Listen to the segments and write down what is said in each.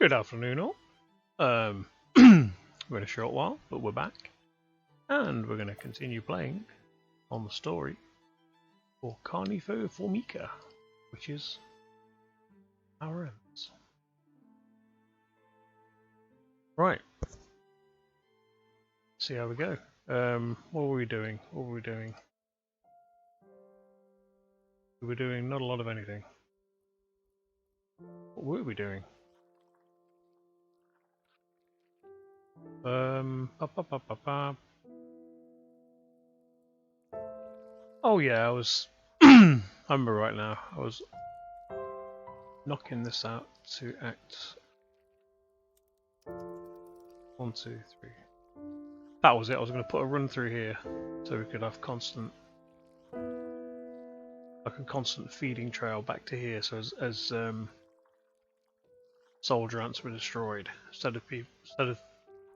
Good afternoon, all. We're in a short while, but we're back, and we're going to continue playing on the story for Karnefos Formica, which is our ends. Right. See how we go. What were we doing? We were doing not a lot of anything. What were we doing? Oh yeah, I was. I remember right now. I was knocking this out to act 1, 2, 3. That was it. I was going to put a run through here so we could have like a constant feeding trail back to here. So as soldier ants were destroyed, instead of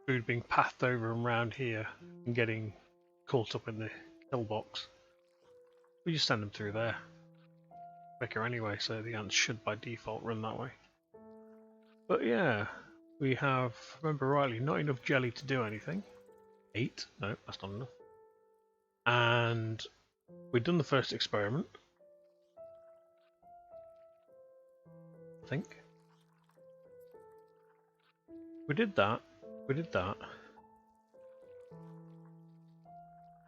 food being pathed over and round here and getting caught up in the kill box, we just send them through there quicker anyway, so the ants should by default run that way. But yeah, we have, if I remember rightly, not enough jelly to do anything. 8? No, that's not enough. And we'd done the first experiment, I think. We did that. But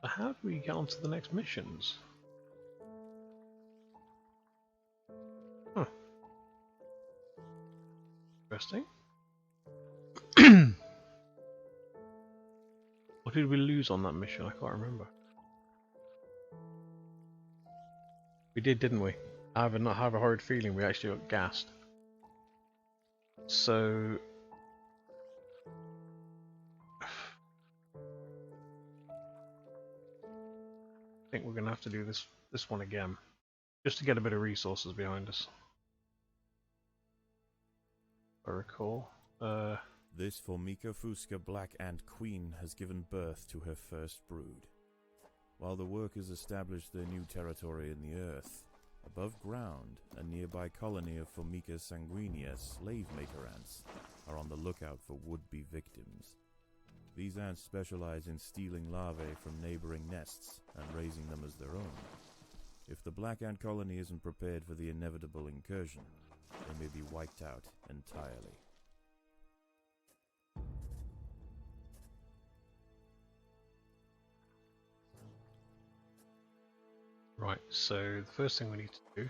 how do we get on to the next missions? Huh. Interesting. What did we lose on that mission? I can't remember. We did, didn't we? I have a horrid feeling we actually got gassed. So I think we're going to have to do this one again, just to get a bit of resources behind us. If I recall. This Formica Fusca Black Ant Queen has given birth to her first brood. While the workers established their new territory in the earth, above ground, a nearby colony of Formica sanguinea slave-maker ants are on the lookout for would-be victims. These ants specialize in stealing larvae from neighboring nests and raising them as their own. If the black ant colony isn't prepared for the inevitable incursion, they may be wiped out entirely. Right, so the first thing we need to do...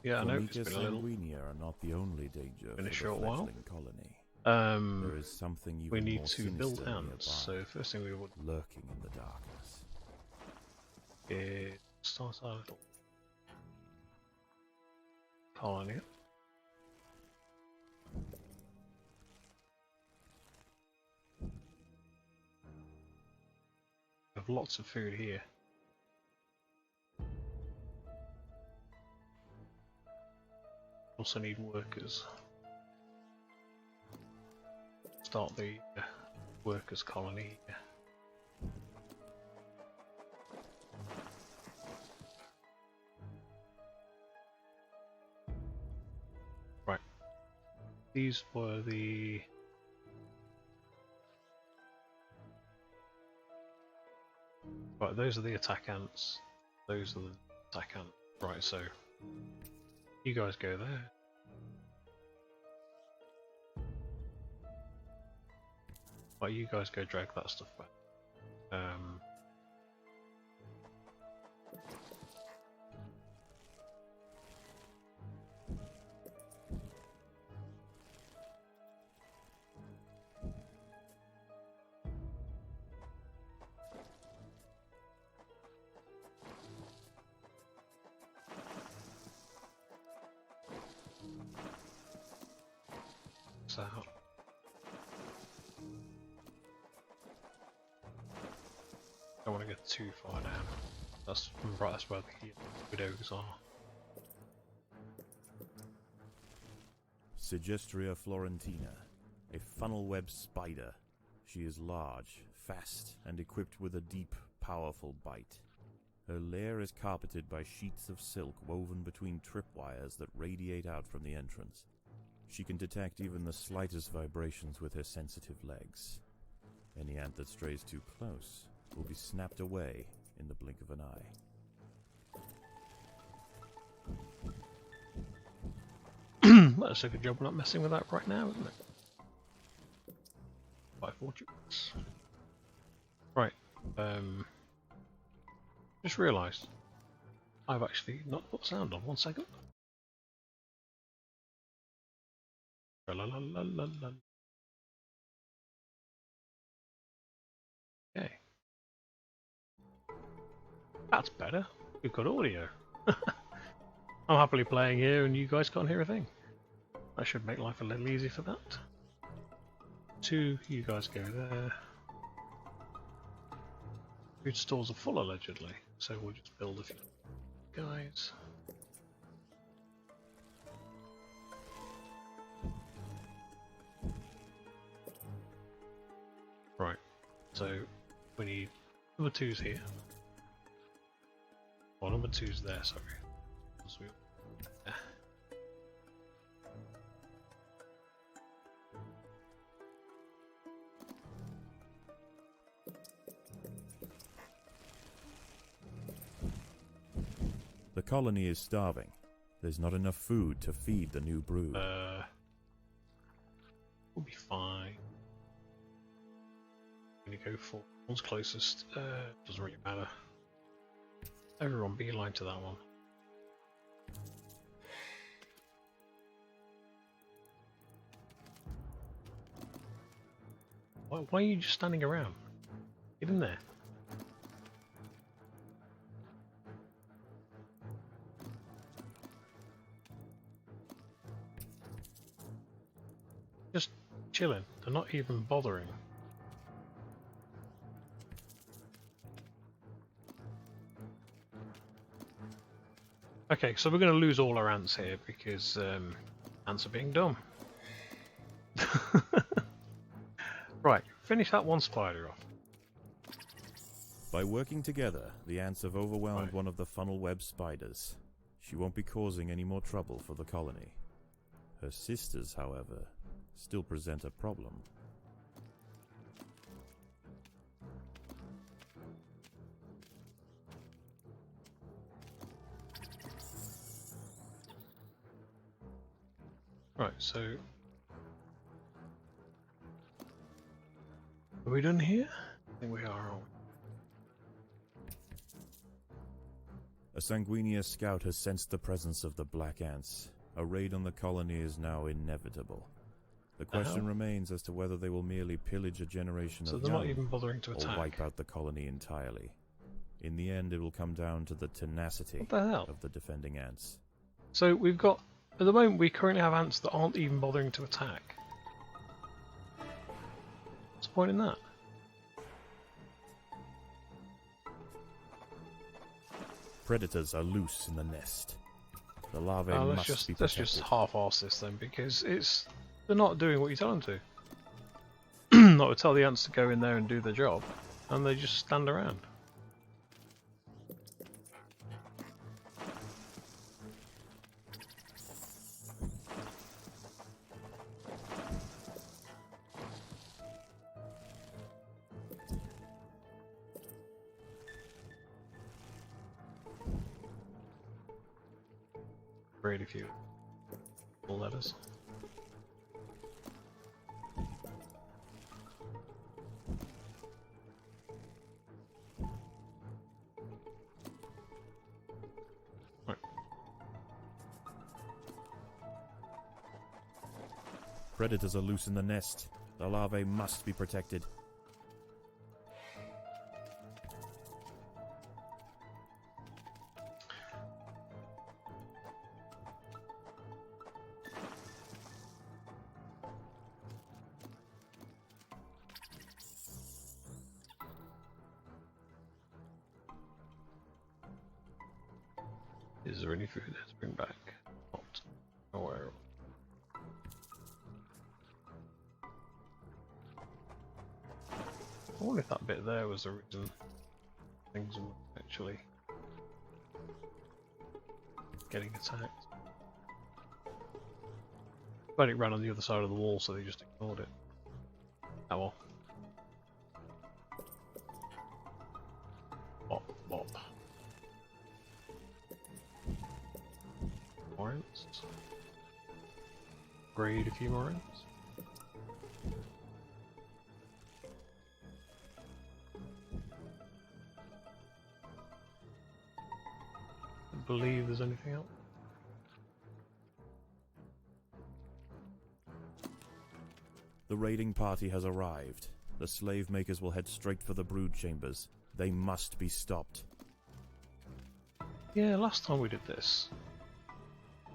Yeah, I know it's been a little... are not the only danger in a for short the while. fleckling colony. There is something we even need more to build sinister ants, so nearby, first thing we would lurking in the darkness. is start our little colony. We have lots of food here. Also need workers. Start the workers colony here. Right. These were the... Right, those are the attack ants. Those are the attack ants. Right, so you guys go there. Right, you guys go drag that stuff back. Out. Don't want to get too far down. That's right. That's where the widows are. Sigistria florentina, a funnel-web spider. She is large, fast, and equipped with a deep, powerful bite. Her lair is carpeted by sheets of silk woven between tripwires that radiate out from the entrance. She can detect even the slightest vibrations with her sensitive legs. Any ant that strays too close will be snapped away in the blink of an eye. That's a good job we're not messing with that right now, isn't it? By fortunes. Right. Just realised I've actually not put sound on. 1 second. La la la la la. Okay. That's better. We've got audio. I'm happily playing here and you guys can't hear a thing. That should make life a little easier for that. 2, you guys go there. Food stores are full allegedly, so we'll just build a few guys. Right, so we need number 2's here. Oh, number 2's there, sorry. Yeah. The colony is starving. There's not enough food to feed the new brood. We'll be fine. I'm gonna go for one's closest. Doesn't really matter. Everyone beeline to that one. Why are you just standing around? Get in there. Just chilling. They're not even bothering. Okay, so we're going to lose all our ants here because ants are being dumb. Right, finish that one spider off. By working together, the ants have overwhelmed one of the funnel web spiders. She won't be causing any more trouble for the colony. Her sisters, however, still present a problem. Right, so are we done here? I think we are, aren't we? A Sanguinia scout has sensed the presence of the black ants. A raid on the colony is now inevitable. The question remains as to whether they will merely pillage a generation So of they're young not even bothering to or attack. wipe out the colony entirely. In the end, it will come down to the tenacity What the hell? of the defending ants. So we've got, at the moment we currently have ants that aren't even bothering to attack. What's the point in that? Predators are loose in the nest. The larvae must be protected. Let's just half-arse this then, because they're not doing what you tell them to. Not to tell the ants to go in there and do their job, and they just stand around. Great if you will let us. Right. Predators are loose in the nest. The larvae must be protected. Is there any food there to bring back? Not aware of. I wonder if that bit there was the reason things were actually getting attacked. But it ran on the other side of the wall, so they just ignored it. Oh well. Bop, bop. More ants. Grade a few more ants. Don't believe there's anything else. The raiding party has arrived. The slave makers will head straight for the brood chambers. They must be stopped. Yeah, last time we did this,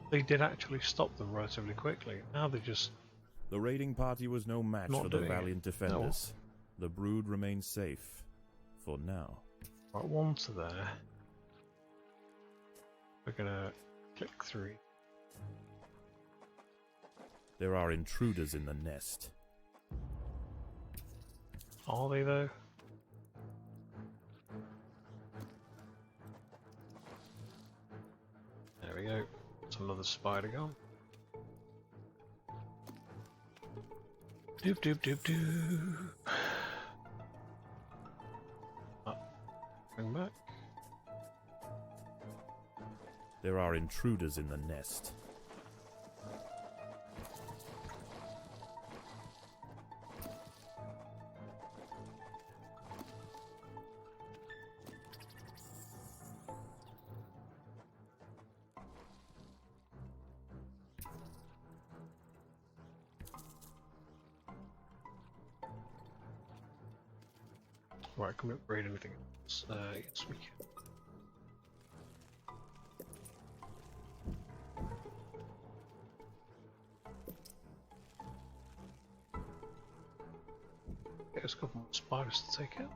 they did actually stop them relatively quickly. Now they just... The raiding party was no match Not for the doing valiant it. defenders. The brood remains safe. For now. Right, one to there. We're gonna click 3. There are intruders in the nest. Are they though? There we go. It's another spider gone. Doop doop doop doop. Bring back. There are intruders in the nest. Right, can we upgrade anything else? Yes, we can. There's a couple more spiders to take out.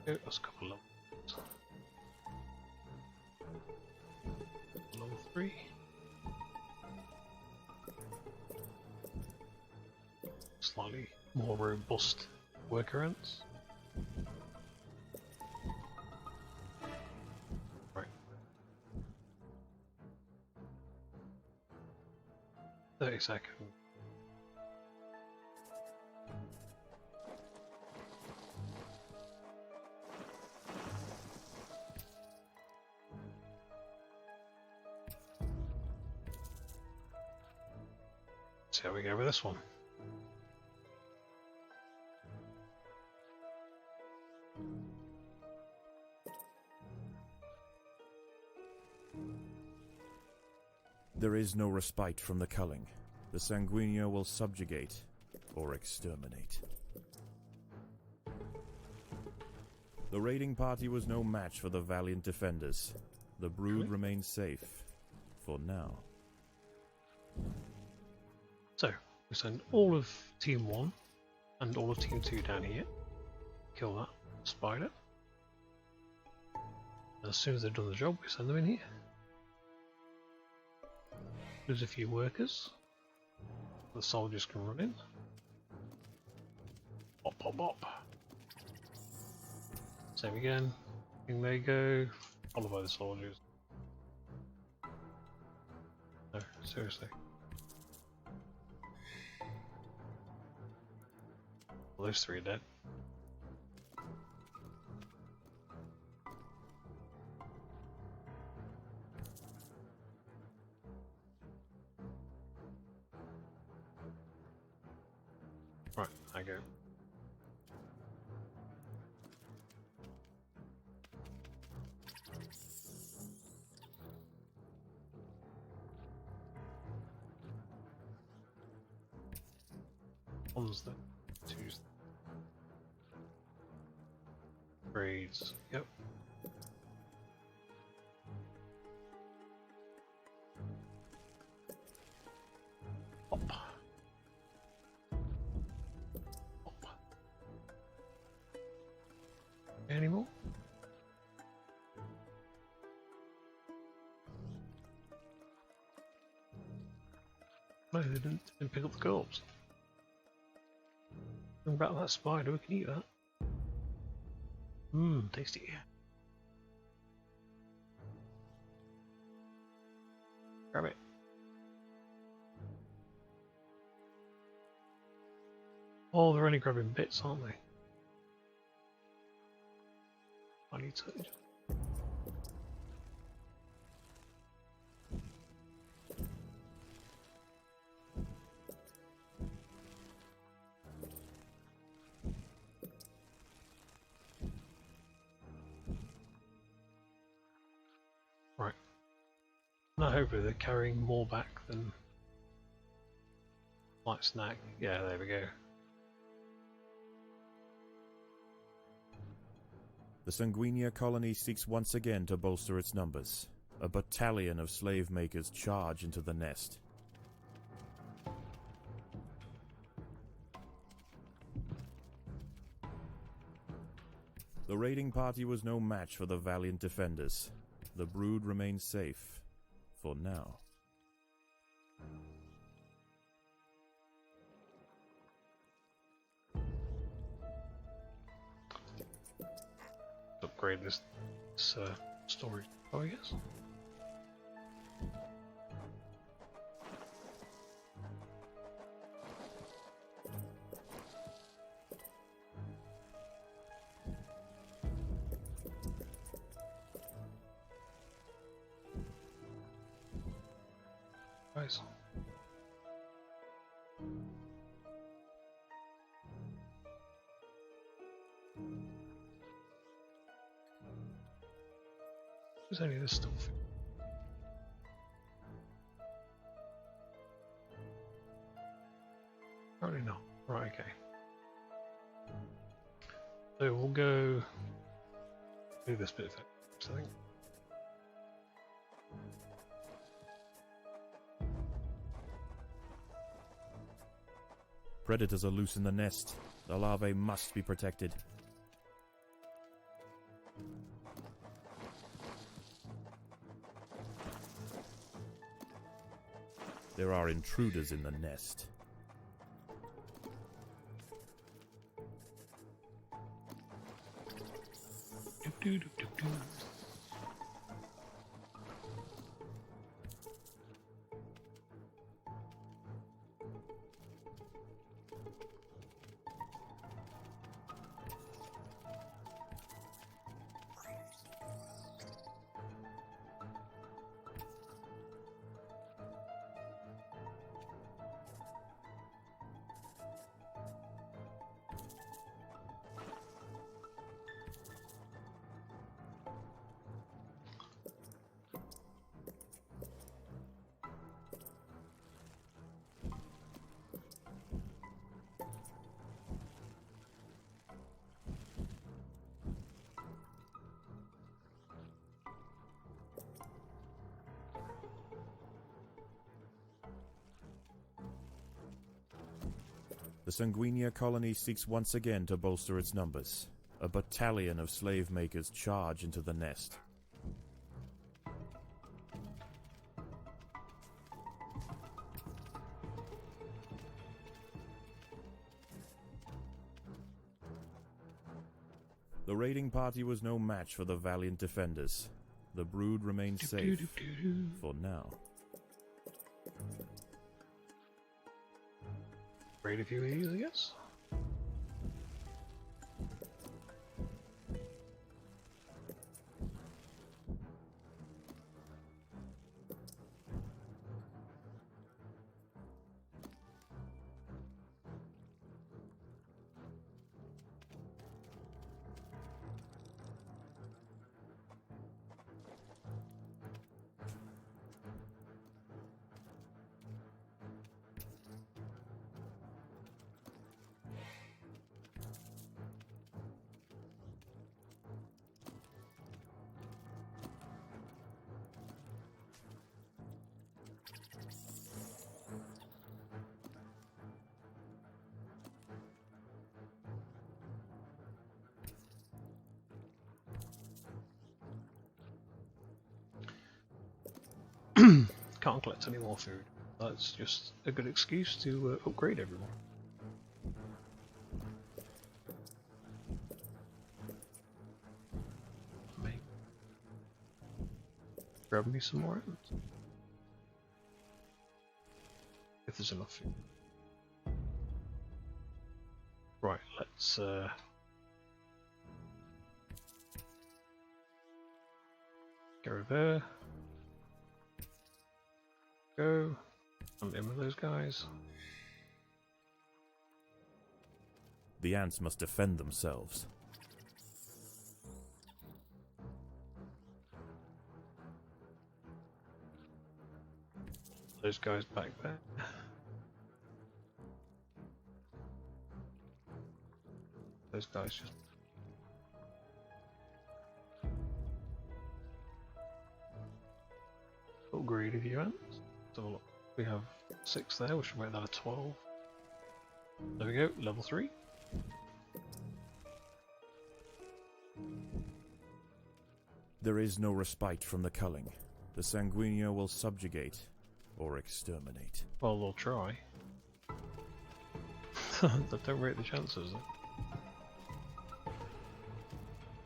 Okay, that's a couple of levels. Level 3. Slightly more robust worker ants. Right. 30 seconds. See how we go with this one. There is no respite from the culling. The Sanguinio will subjugate or exterminate. The raiding party was no match for the valiant defenders. The brood remains safe. For now. So, we send all of Team 1 and all of Team 2 down here. Kill that spider. And as soon as they've done the job, we send them in here. Lose a few workers. The soldiers can run in. Bop, bop, bop. Same again. In they go. Followed by the soldiers. No, seriously. Well, those 3 are dead. Right, I go. One's there. Two's there. Grades. Yep. Hop. Hop. Any more? No, they didn't pick up the corpse. Something about that spider, we can eat that. Mmm, tasty. Grab it. Oh, they're only grabbing bits, aren't they? I need to... Right. No, hopefully they're carrying more back than... light snack. Yeah, there we go. The Sanguinia colony seeks once again to bolster its numbers. A battalion of slave makers charge into the nest. The raiding party was no match for the valiant defenders. The brood remains safe. For now. Upgrade this storage. Oh, I guess. Nice. There's only this stuff. Probably not. Right, okay. So we'll go do this bit of it, I think. Predators are loose in the nest. The larvae must be protected. There are intruders in the nest. The Sanguinia colony seeks once again to bolster its numbers. A battalion of slave makers charge into the nest. The raiding party was no match for the valiant defenders. The brood remains safe for now. Raid a few of these, I guess. Can't collect any more food. That's just a good excuse to upgrade everyone. grab me some more items. If there's enough food. Right, let's go there. Go. I'm in with those guys. The ants must defend themselves. Those guys back there. Those guys just... little greedy of you ants. So look, we have 6 there, we should make that a 12. There we go, level 3. There is no respite from the culling. The Sanguinio will subjugate or exterminate. Well, they'll try. They don't rate the chances.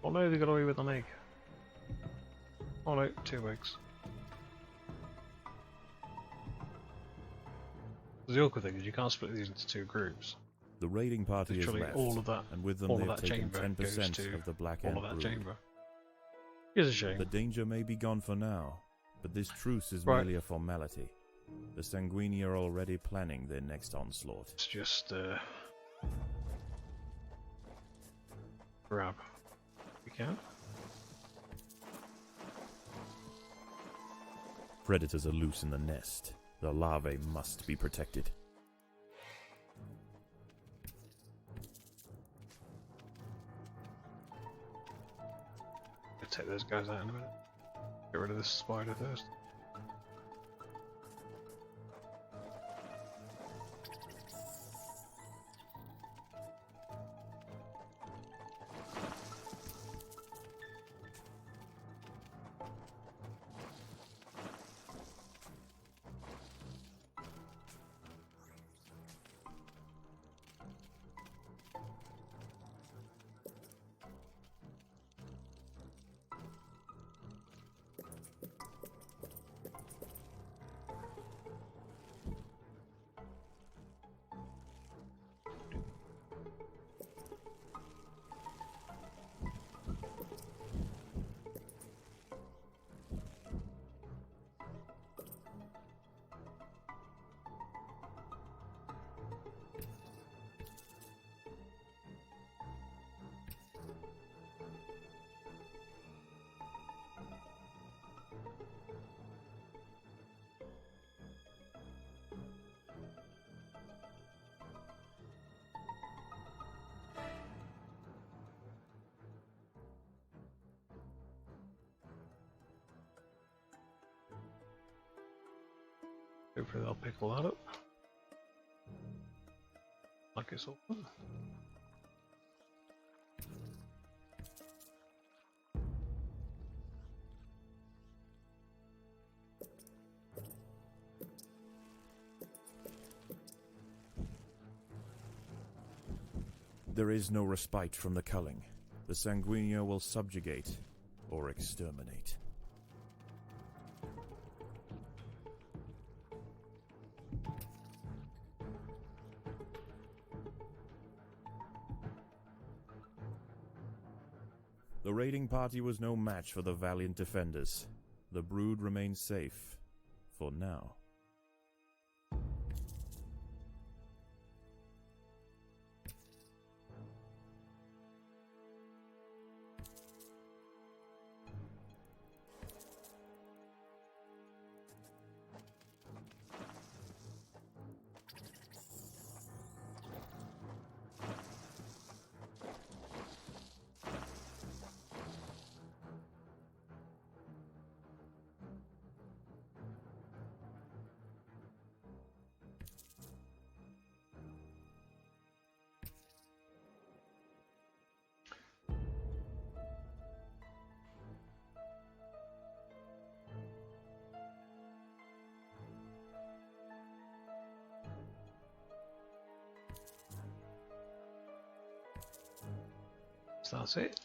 Oh no, they got away with an egg. Oh no, 2 eggs. The awkward thing is you can't split these into 2 groups. The raiding party is Literally left, all of that, and with them all they've of that taken chamber goes 10% to of the black all ant of that brood. chamber. It's a shame. The danger may be gone for now, but this truce is Right. merely a formality. The Sanguini are already planning their next onslaught. Let's just grab if we can. Predators are loose in the nest. The larvae must be protected. I'll take those guys out in a minute. Get rid of this spider first. Hopefully they'll pick all that up. Like it's all. There is no respite from the culling. The Sanguinio will subjugate or exterminate. The raiding party was no match for the valiant defenders. The brood remains safe, for now. So that's it.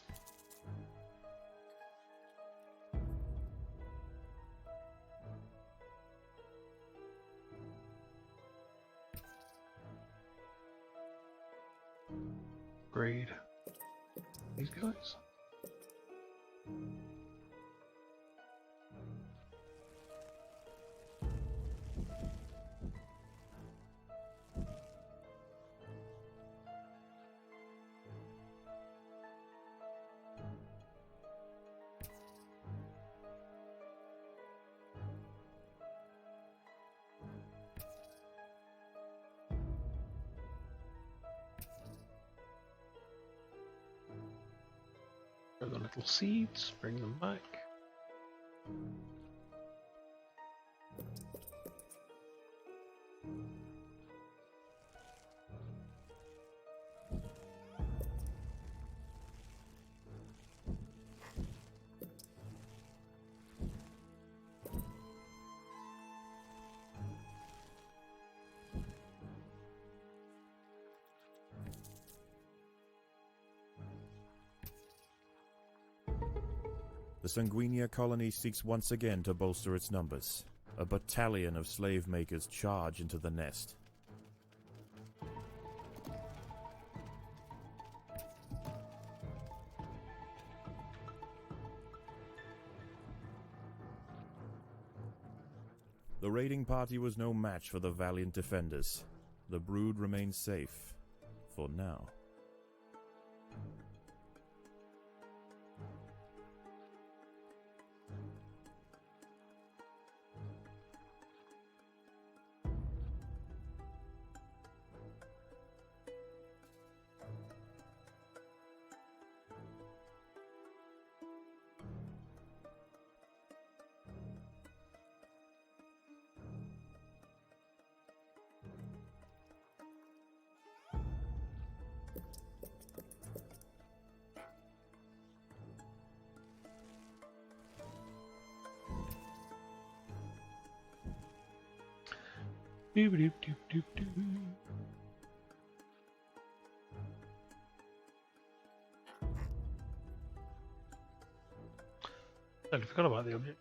breed these guys. Throw the little seeds, bring them back. The Sanguinia colony seeks once again to bolster its numbers. A battalion of slave makers charge into the nest. The raiding party was no match for the valiant defenders. The brood remains safe, for now. Doop doop doop doop doop. I forgot about the object.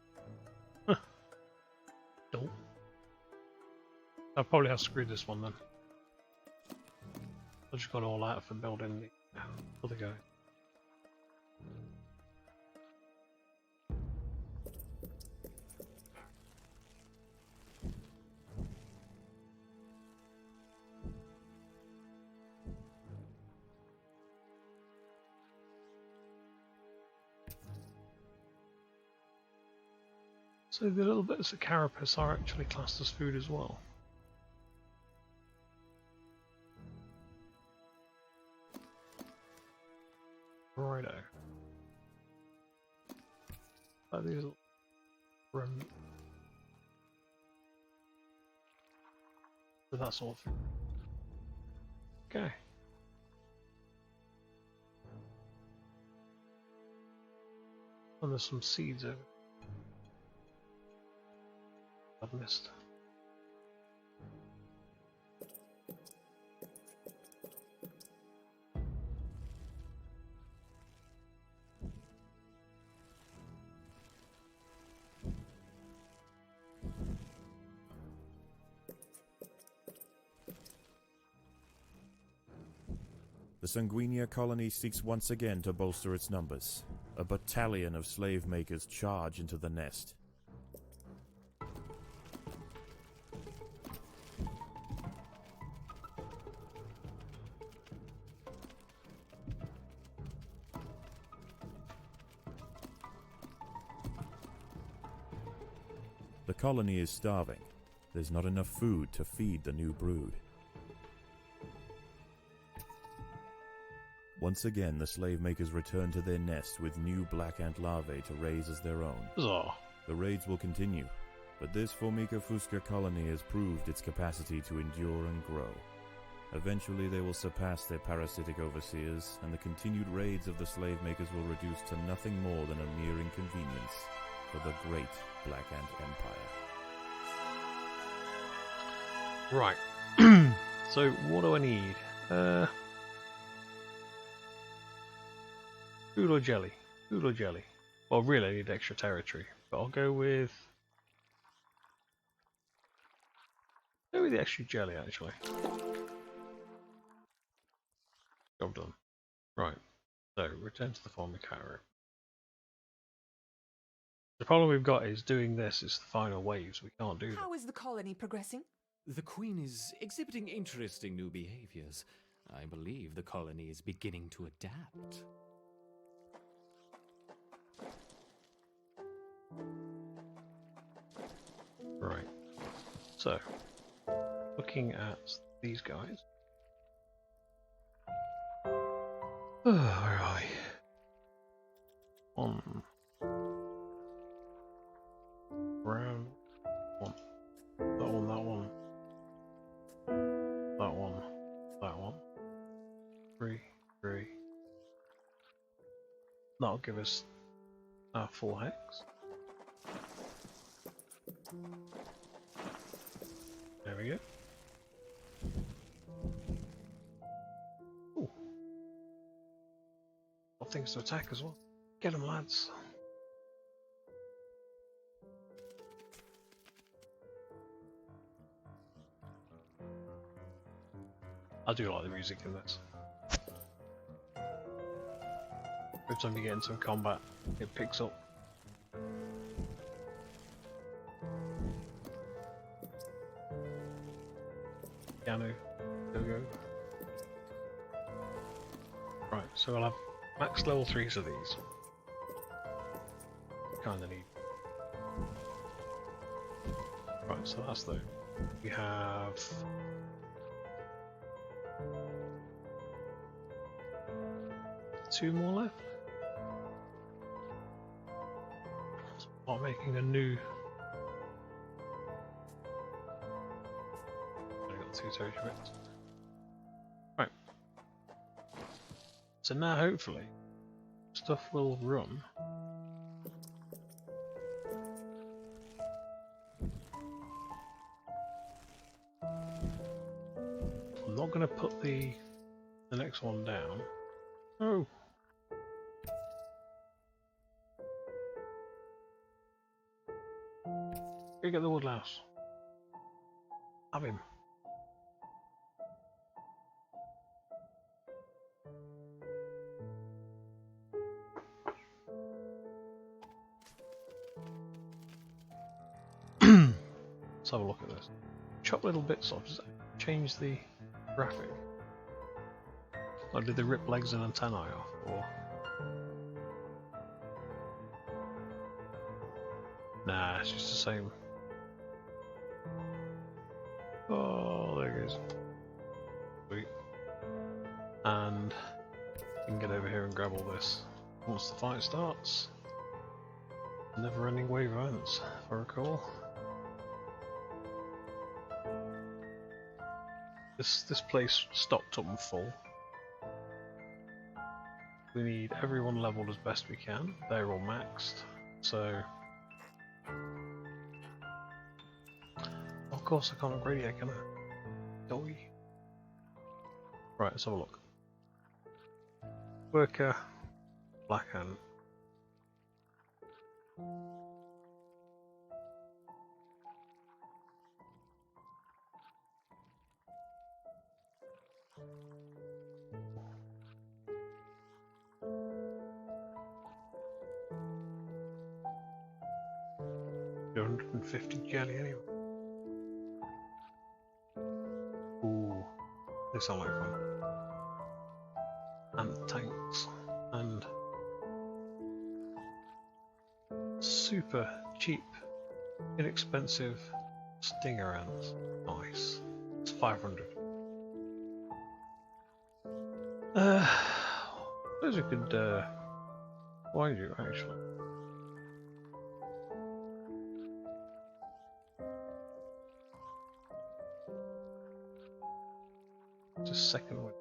No. I probably have screwed this one then. I just got all out for building the other guy. So the little bits of carapace are actually classed as food as well. Righto. Like these little run. So that sort of thing. Okay. And there's some seeds over. I've missed. The Sanguinia colony seeks once again to bolster its numbers. A battalion of slave makers charge into the nest. The colony is starving. There's not enough food to feed the new brood. Once again, the slave makers return to their nest with new black ant larvae to raise as their own. Huzzah. The raids will continue, but this Formica fusca colony has proved its capacity to endure and grow. Eventually they will surpass their parasitic overseers, and the continued raids of the slave makers will reduce to nothing more than a mere inconvenience for the great Black Ant Empire. Right. So what do I need? Food or jelly? Food or jelly? Well, really I need extra territory, but I'll go with the extra jelly actually. Job done. Right, so return to the farming carrier. The problem we've got is doing this is the final waves. We can't do that. How is the colony progressing? The Queen is exhibiting interesting new behaviors. I believe the colony is beginning to adapt. Right. So, looking at these guys. Where are we? One. Round. One. That one, that one. That one. That one. 3, 3. That'll give us our full hex. There we go. Ooh. Got things to attack as well. Get them, lads. I do like the music in this. Every time you get into combat, it picks up. Piano, go. Right, so I'll have max level 3s of these. Kinda need. Right, so that's the. We have. Two more left. Start making a new. I got 2 treacherous. Right. So now hopefully stuff will run. I'm not going to put the next one down. Oh. Go get the woodlouse. Have him. Let's have a look at this. Chop little bits off. Does that change the graphic? Or did they rip legs and antennae off? Or... Nah, it's just the same. Oh, there it goes. Sweet. And you can get over here and grab all this. Once the fight starts, never-ending wave events, if I recall. This place stocked up and full. We need everyone leveled as best we can. They're all maxed, so. Of course, I can't upgrade yet, can I? Doy. Right, let's have a look. Worker, Black Hand. $250 jelly anyway. Ooh, they sound like fun. And tanks and super cheap, inexpensive stinger ants. Nice. It's 500. Suppose we could wind you actually. Just second one.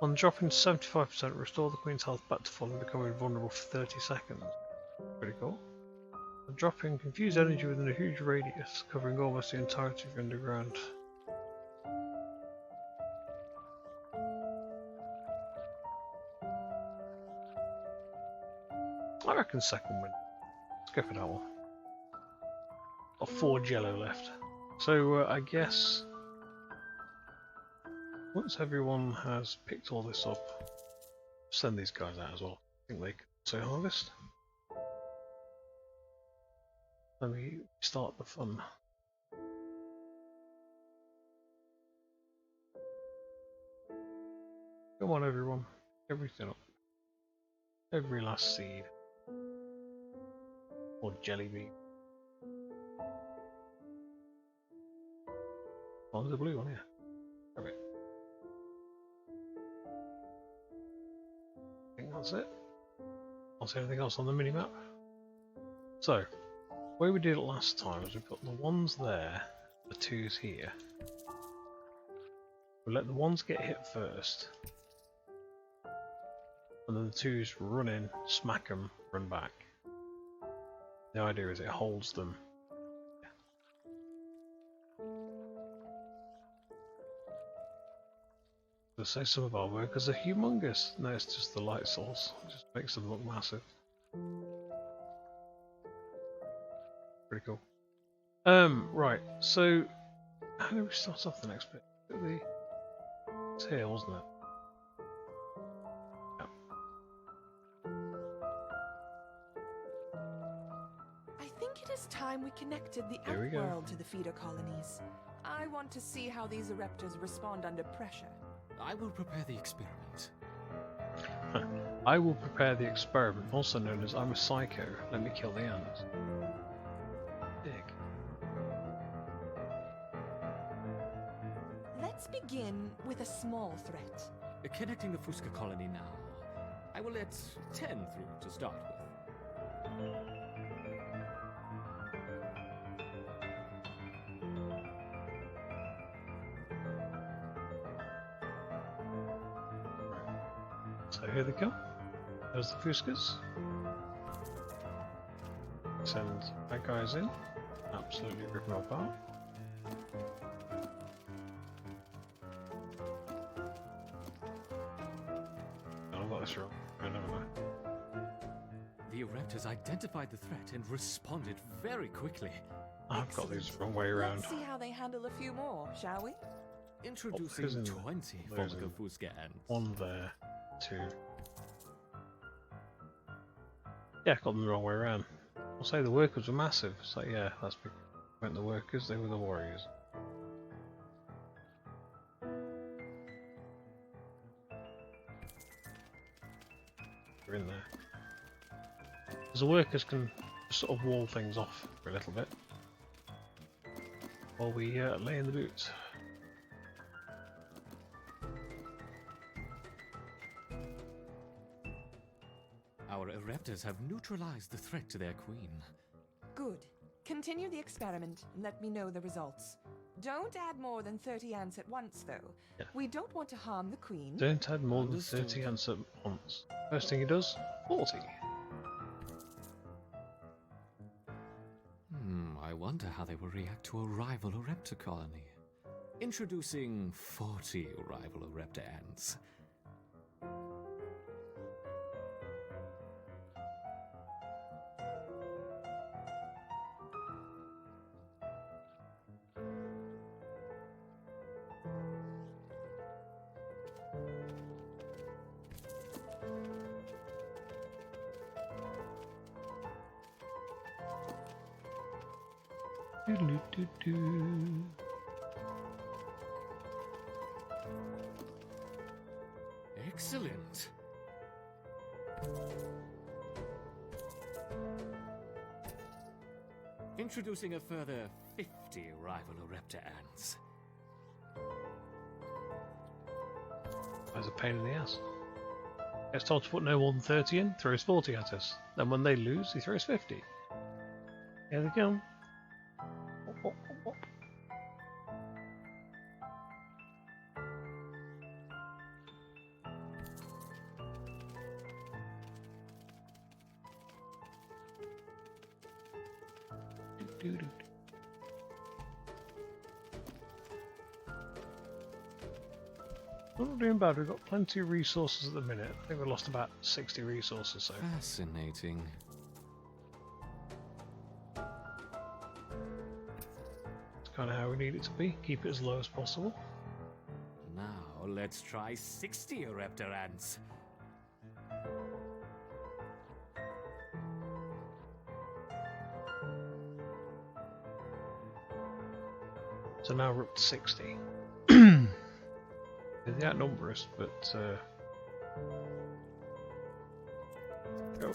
On dropping 75%, restore the Queen's health back to full and become invulnerable for 30 seconds. Pretty cool. On dropping confused energy within a huge radius, covering almost the entirety of underground. I reckon second win. Let's go for that one. Got 4 jello left. So I guess once everyone has picked all this up, send these guys out as well. I think they can also harvest. Let me start the fun. Come on everyone, everything up. Every last seed. Or jelly bean. Oh, there's a blue one here. Grab it. I think that's it. I'll see anything else on the mini-map. So, the way we did it last time is we put the ones there, the twos here. We let the ones get hit first. And then the twos run in, smack them, run back. The idea is it holds them. Let's say some of our workers are humongous. No, it's just the light source. It just makes them look massive. Pretty cool. Right, so how do we start off the next bit? It's here, wasn't it? I think it is time we connected the There we go. outworld to the feeder colonies. I want to see how these eruptors respond under pressure. I will prepare the experiment. I will prepare the experiment, also known as I'm a psycho, let me kill the ants. Dick. Let's begin with a small threat. Connecting the Fusca colony now. I will let 10 through to start with. So here they come. There's the Fuscas. Send that guys in. Absolutely rip them apart. Oh, I've got this wrong. Oh, never mind. The Eruptors identified the threat and responded very quickly. I've got these the wrong way around. Let's see how they handle a few more, shall we? Introducing in 20 those Formica in- Fusca ants. One there, two. Yeah, got them the wrong way around. I'll say the workers were massive. It's like, yeah, that's because they weren't the workers, they were the warriors. They're in there. Because the workers can sort of wall things off for a little bit while we lay in the boots. Our Eruptors have neutralized the threat to their queen. Good. Continue the experiment and let me know the results. Don't add more than 30 ants at once, though. Yeah. We don't want to harm the queen. Don't add more than Understood. 30 ants at once. First thing he does, 40. I wonder how they will react to a rival Eruptor colony. Introducing 40 rival Eruptor ants. Doo-doo-doo-doo. Excellent. Introducing a further 50 rival Eruptor ants. That's a pain in the ass. Gets told to put no more than 30 in, throws 40 at us. Then when they lose, he throws 50. Here they come. Wop, wop, wop, wop. Doo-doo-doo. We're not doing bad, we've got plenty of resources at the minute. I think we lost about 60 resources so far. Fascinating. It's kind of how we need it to be. Keep it as low as possible. Now let's try 60 Eruptor ants. So now we're up to 60. They outnumber us, but go.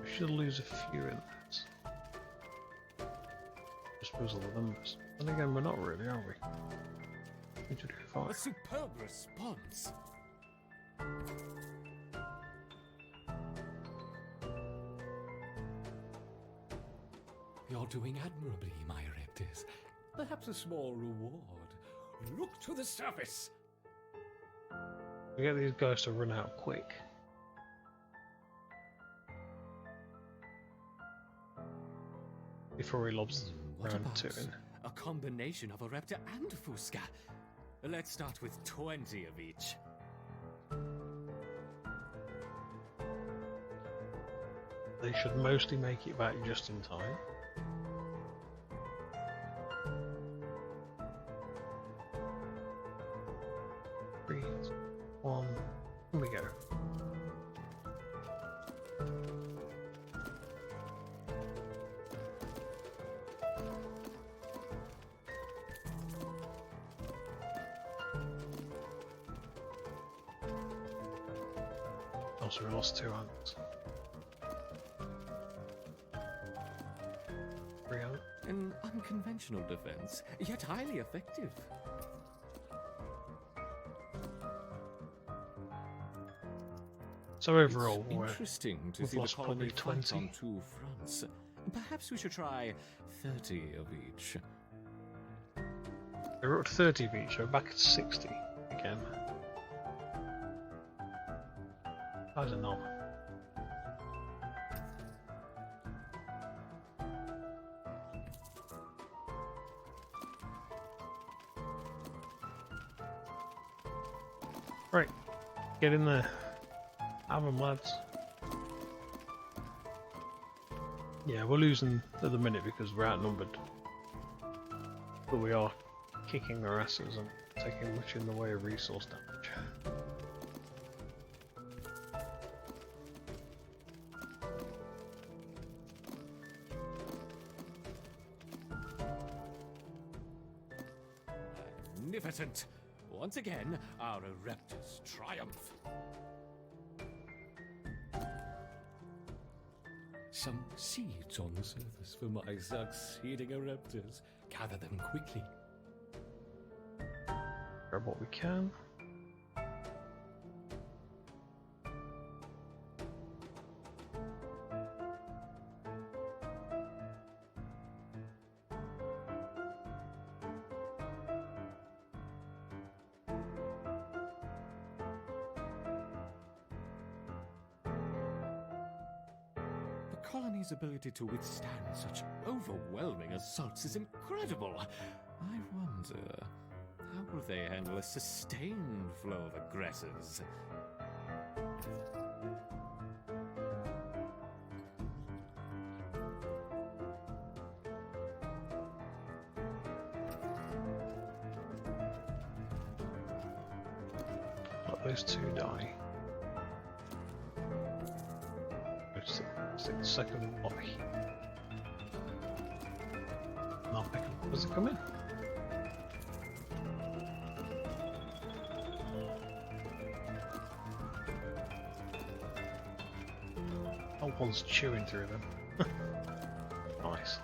We should lose a few in this. Just puzzle the numbers. And again, we're not really, are we? We should do A 5. superb response. You're doing admirably, my Reptis. Perhaps a small reward. Look to the surface. We get these guys to run out quick. Before he lobs What round about 2 in. a combination of a Reptar and a Fusca? Let's start with 20 of each. They should mostly make it back just in time. Three, 1, here we go. Also, we lost 2 ants. 3 ants. An unconventional defense, yet highly effective. So overall, It's we're interesting to we've see the lost colony probably fight 20. on 2 fronts. Perhaps we should try 30 of each. we're up to 30 of each, so we're back at 60 again. I don't know. Right, get in there. Have 'em, lads. Yeah, we're losing at the minute because we're outnumbered. But we are kicking our asses and taking much in the way of resource damage. Magnificent! Once again, our Ereptus triumph. Some seeds on the surface for my succeeding Ereptus. Gather them quickly. Grab what we can. The colony's ability to withstand such overwhelming assaults is incredible. I wonder, how will they handle a sustained flow of aggressors? Let those 2 die. Stick the second one here. And I'll pick them up as they come in. Oh, one's chewing through them. Nice.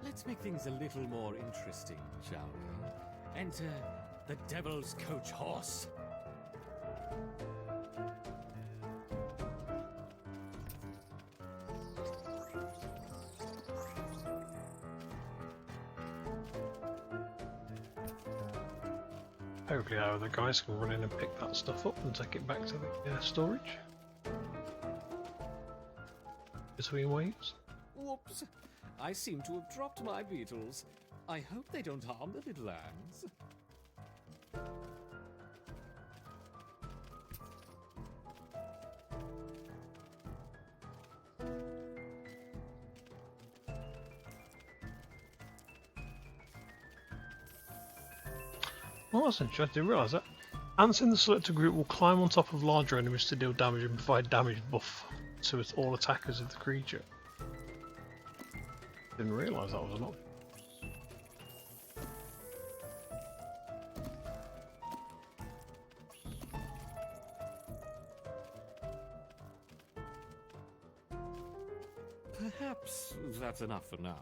Let's make things a little more interesting, shall we? Enter the Devil's Coach Horse. Hopefully our other guys can run in and pick that stuff up and take it back to the storage. Between waves. Whoops! I seem to have dropped my beetles. I hope they don't harm the little ants. Oh, that's interesting. I didn't realise that. Ants in the selected group will climb on top of larger enemies to deal damage and provide damage buff to all attackers of the creature. Didn't realise that was an option. Perhaps that's enough for now.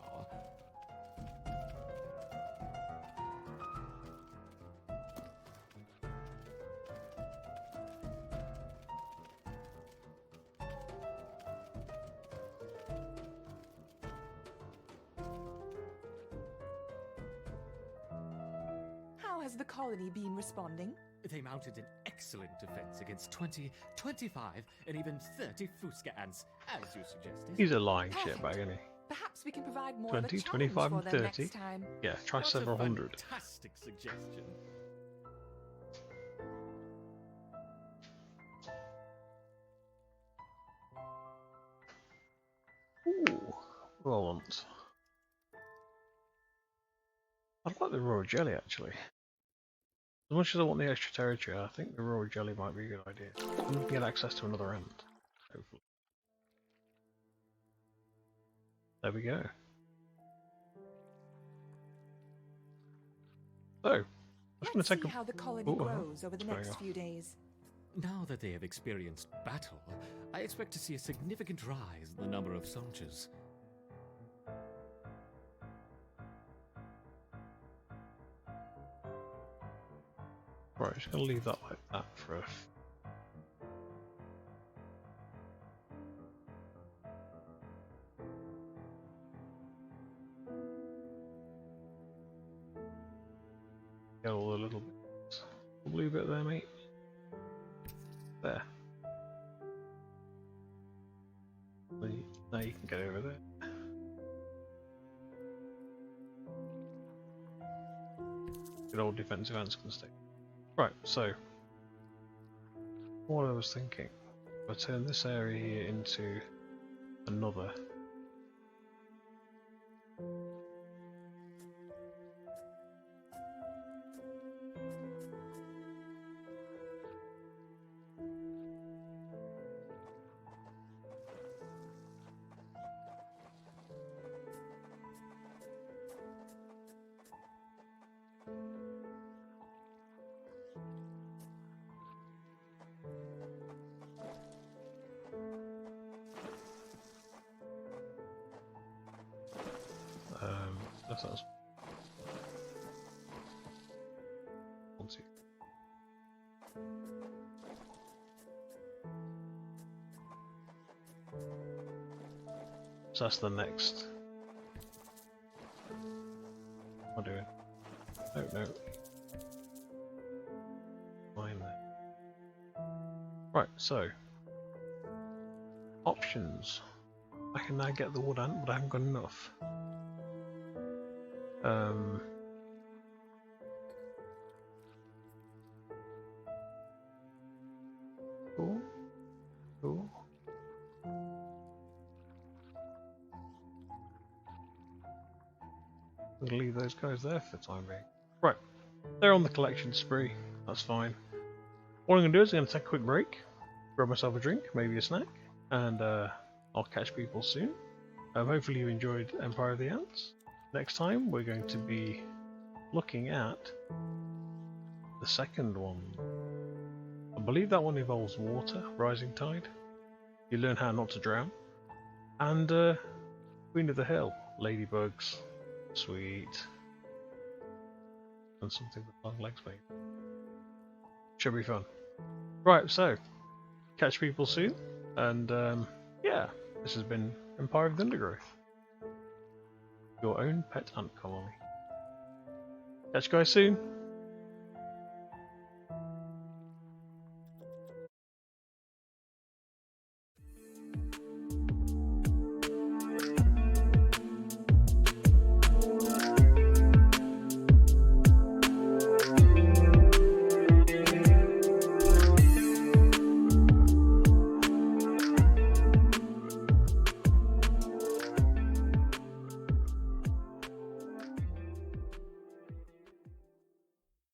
How has the colony been responding? They mounted an excellent defense against 20, 25, and even 30 Fusca ants, as you suggested. He's a lying shitbag, isn't he? Perhaps we can provide more 20, of a challenge 25 for and them 30. next time. Yeah, try What several a hundred. Fantastic suggestion. Ooh, Roland. I'd like the raw jelly actually. As much as I want the extra territory, I think the raw jelly might be a good idea. And we can get access to another ant, hopefully. There we go. So, I'm just going Let's to take see a... how the colony Ooh, grows over the what's going next on? few days. Now that they have experienced battle, I expect to see a significant rise in the number of soldiers. Right, just going to leave that like that for a... Get all the little bits. Blue bit there, mate. There. Now you can get over there. Good old defensive ants can stay. Right, so what I was thinking, if I turn this area here into another. That's one, two. So that's the next. What am I doing? No. Fine there. Right, so options. I can now get the wood ant, but I haven't got enough. Cool. I'm gonna leave those guys there for the time being. Right, they're on the collection spree. That's fine. What I'm gonna do is I'm gonna take a quick break, grab myself a drink, maybe a snack, and I'll catch people soon. Hopefully you enjoyed Empire of the Ants. Next time we're going to be looking at the second one. I believe that one involves water, rising tide. You learn how not to drown. And Queen of the Hill, ladybugs, sweet. And something with long legs maybe. Should be fun. Right, so catch people soon. And yeah, this has been Empire of the Undergrowth. Your own pet ant colony. Catch you guys soon.